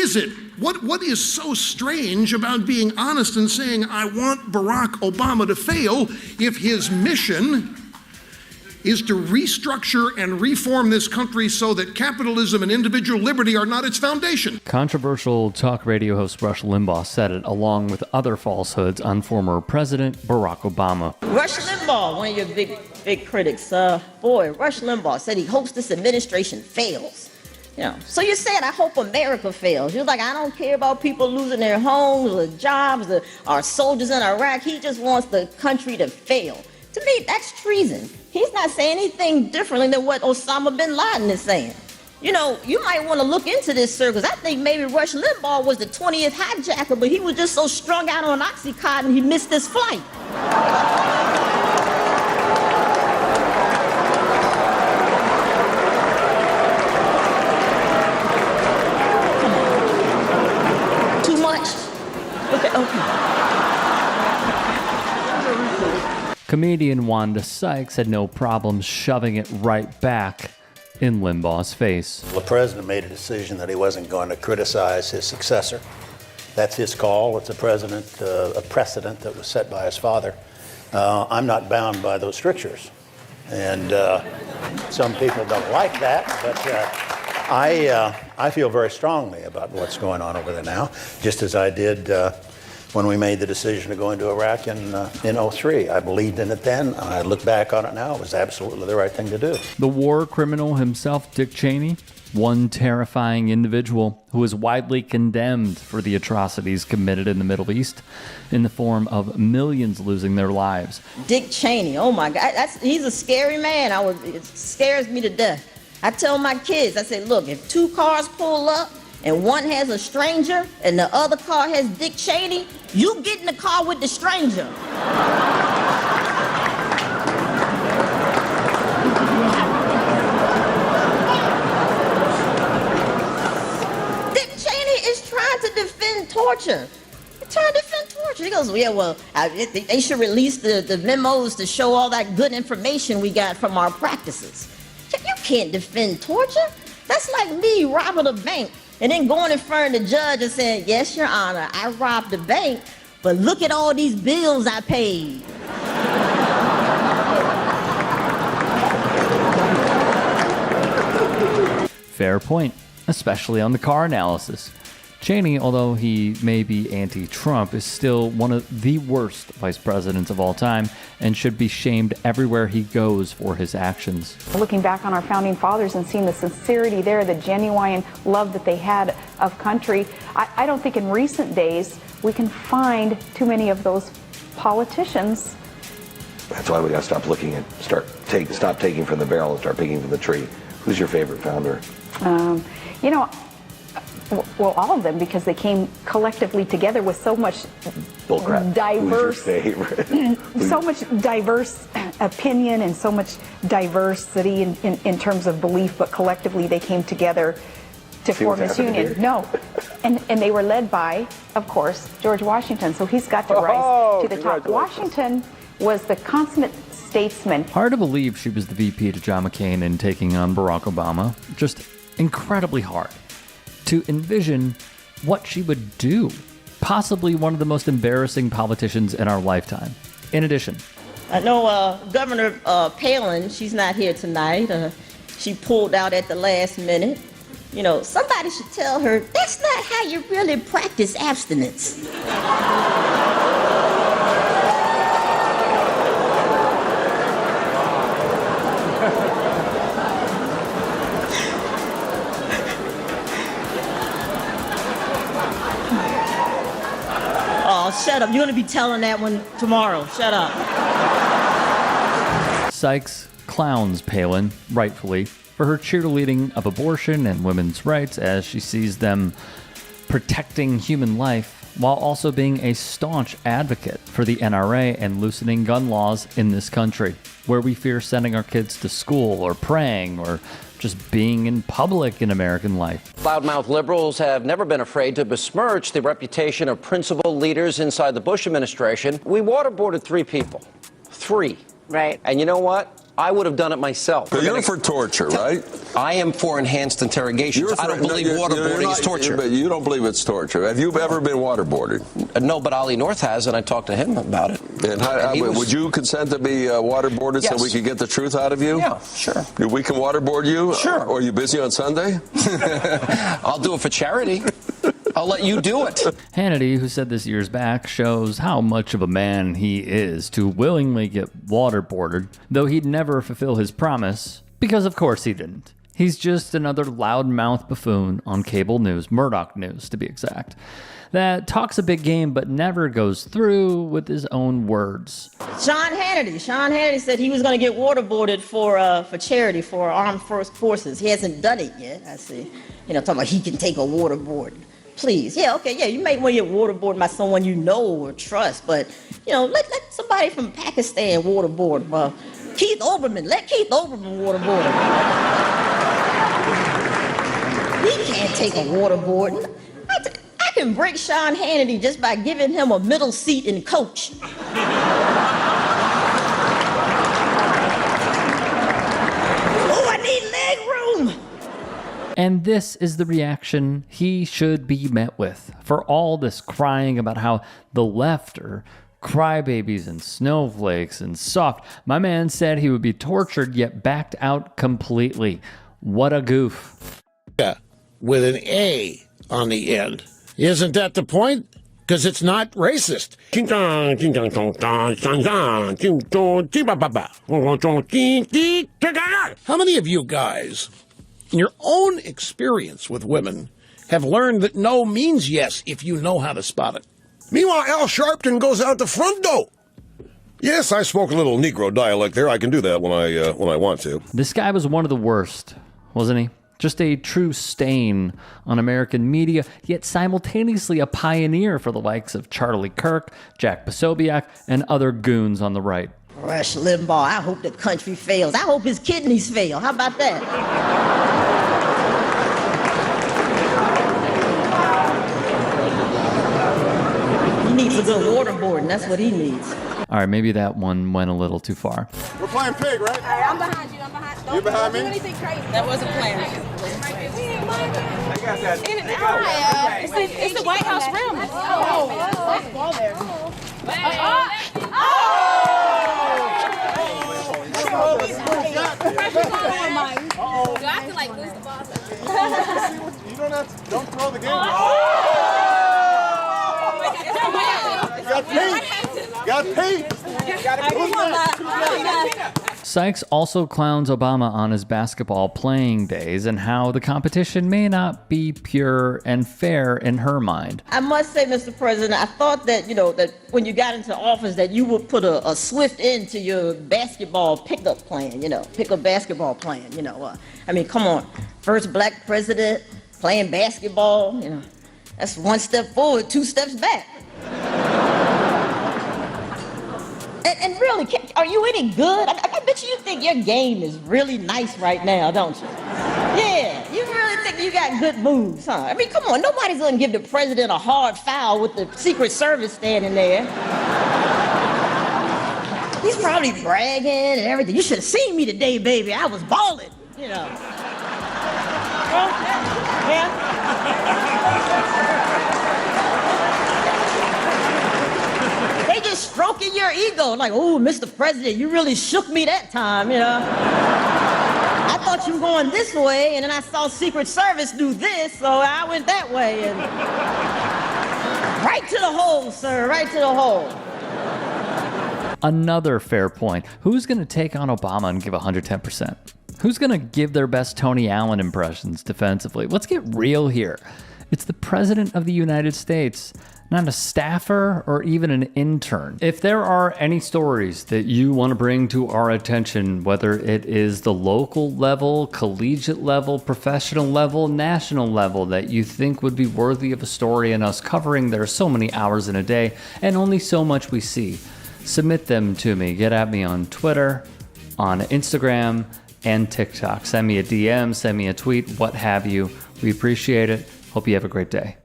is it? What is so strange about being honest and saying, I want Barack Obama to fail, if his mission is to restructure and reform this country so that capitalism and individual liberty are not its foundation? Controversial talk radio host Rush Limbaugh said it, along with other falsehoods on former President Barack Obama. Rush Limbaugh, one of your big critics, Rush Limbaugh said he hopes this administration fails. So you're saying, I hope America fails. You're like, I don't care about people losing their homes or jobs or our soldiers in Iraq. He just wants the country to fail. To me, that's treason. He's not saying anything differently than what Osama bin Laden is saying. You might want to look into this, sir, because I think maybe Rush Limbaugh was the 20th hijacker, but he was just so strung out on Oxycontin he missed his flight. Comedian Wanda Sykes had no problem shoving it right back in Limbaugh's face. The president made a decision that he wasn't going to criticize his successor. That's his call. It's a precedent that was set by his father. I'm not bound by those strictures. And some people don't like that, but I feel very strongly about what's going on over there now, just as I did when we made the decision to go into Iraq in 2003. I believed in it then. I look back on it now. It was absolutely the right thing to do. The war criminal himself, Dick Cheney, one terrifying individual who was widely condemned for the atrocities committed in the Middle East in the form of millions losing their lives. Dick Cheney, oh my God, he's a scary man. It scares me to death. I tell my kids, I say, look, if two cars pull up and one has a stranger and the other car has Dick Cheney, you get in the car with the stranger. Dick Cheney is trying to defend torture. He's trying to defend torture. He goes, yeah, well, they should release the memos to show all that good information we got from our practices. You can't defend torture. That's like me robbing a bank and then going in front of the judge and saying, yes, Your Honor, I robbed the bank, but look at all these bills I paid. Fair point, especially on the car analysis. Cheney, although he may be anti-Trump, is still one of the worst vice presidents of all time and should be shamed everywhere he goes for his actions. Looking back on our founding fathers and seeing the sincerity there, the genuine love that they had of country, I don't think in recent days we can find too many of those politicians. That's why we got to stop looking at, stop taking from the barrel and start picking from the tree. Who's your favorite founder? Well, all of them, because they came collectively together with so much diverse, so much diverse opinion and so much diversity in terms of belief, but collectively they came together to form this union. No, and they were led by, of course, George Washington. So he's got to rise to the top. Washington was the consummate statesman. Hard to believe she was the VP to John McCain in taking on Barack Obama. Just incredibly hard to envision what she would do. Possibly one of the most embarrassing politicians in our lifetime. In addition, I know Governor Palin, she's not here tonight. She pulled out at the last minute. Somebody should tell her, that's not how you really practice abstinence. Shut up. You're going to be telling that one tomorrow. Shut up. Sykes clowns Palin, rightfully, for her cheerleading of abortion and women's rights as she sees them protecting human life, while also being a staunch advocate for the NRA and loosening gun laws in this country, where we fear sending our kids to school or praying or just being in public in American life. Loudmouth liberals have never been afraid to besmirch the reputation of principled leaders inside the Bush administration. We waterboarded 3 people. 3. Right. And you know what? I would have done it myself. But you're for torture, right? I am for enhanced interrogations. I don't believe waterboarding is torture. But you don't believe it's torture. Have you ever been waterboarded? No, but Ollie North has, and I talked to him about it. And would you consent to be waterboarded so we could get the truth out of you? Yeah, sure. We can waterboard you? Sure. Or are you busy on Sunday? I'll do it for charity. I'll let you do it. Hannity, who said this years back, shows how much of a man he is to willingly get waterboarded, though he'd never fulfill his promise, because of course he didn't. He's just another loudmouth buffoon on cable news, Murdoch News to be exact, that talks a big game but never goes through with his own words. Sean Hannity said he was going to get waterboarded for charity for armed forces. He hasn't done it yet, I see. Talking about he can take a waterboard. Please, you may want to get waterboarded by someone you know or trust, but, let somebody from Pakistan waterboard. Keith Olbermann, let Keith Olbermann waterboard him. He can't take a waterboard. I can break Sean Hannity just by giving him a middle seat in coach. I need leg room. And this is the reaction he should be met with for all this crying about how the left are crybabies and snowflakes and soft. My man said he would be tortured yet backed out completely. What a goof. Yeah, with an A on the end. Isn't that the point? Because it's not racist. How many of you guys, in your own experience with women, have learned that no means yes if you know how to spot it? Meanwhile, Al Sharpton goes out the front door. Yes, I spoke a little Negro dialect there. I can do that when I want to. This guy was one of the worst, wasn't he? Just a true stain on American media, yet simultaneously a pioneer for the likes of Charlie Kirk, Jack Posobiec, and other goons on the right. Rush Limbaugh, I hope the country fails. I hope his kidneys fail. How about that? He needs a good waterboarding. That's what he needs. All right, maybe that one went a little too far. We're playing pig, right? All right, I'm behind you. You behind me? Don't do anything crazy. That wasn't planned. I got that. It's the White House rim. Let's go there. Do I have to like lose the ball? You don't have to. Don't throw the game. Got Pete. Sykes also clowns Obama on his basketball playing days and how the competition may not be pure and fair in her mind. I must say, Mr. President, I thought that, that when you got into office that you would put a swift end to your basketball pickup plan, pickup basketball plan, I mean, come on. First black president playing basketball, that's one step forward, two steps back. And really, are you any good? I bet you think your game is really nice right now, don't you? Yeah, you really think you got good moves, huh? I mean, come on, nobody's gonna give the president a hard foul with the Secret Service standing there. He's probably bragging and everything. You should have seen me today, baby. I was balling, They just stroking your ego, like, oh, Mr. President, you really shook me that time, I thought you were going this way, and then I saw Secret Service do this, so I went that way, and right to the hole, sir, right to the hole. Another fair point. Who's going to take on Obama and give 110%? Who's going to give their best Tony Allen impressions defensively? Let's get real here. It's the President of the United States, not a staffer or even an intern. If there are any stories that you want to bring to our attention, whether it is the local level, collegiate level, professional level, national level, that you think would be worthy of a story and us covering, there are so many hours in a day and only so much we see. Submit them to me. Get at me on Twitter, on Instagram, and TikTok. Send me a DM, send me a tweet, what have you. We appreciate it. Hope you have a great day.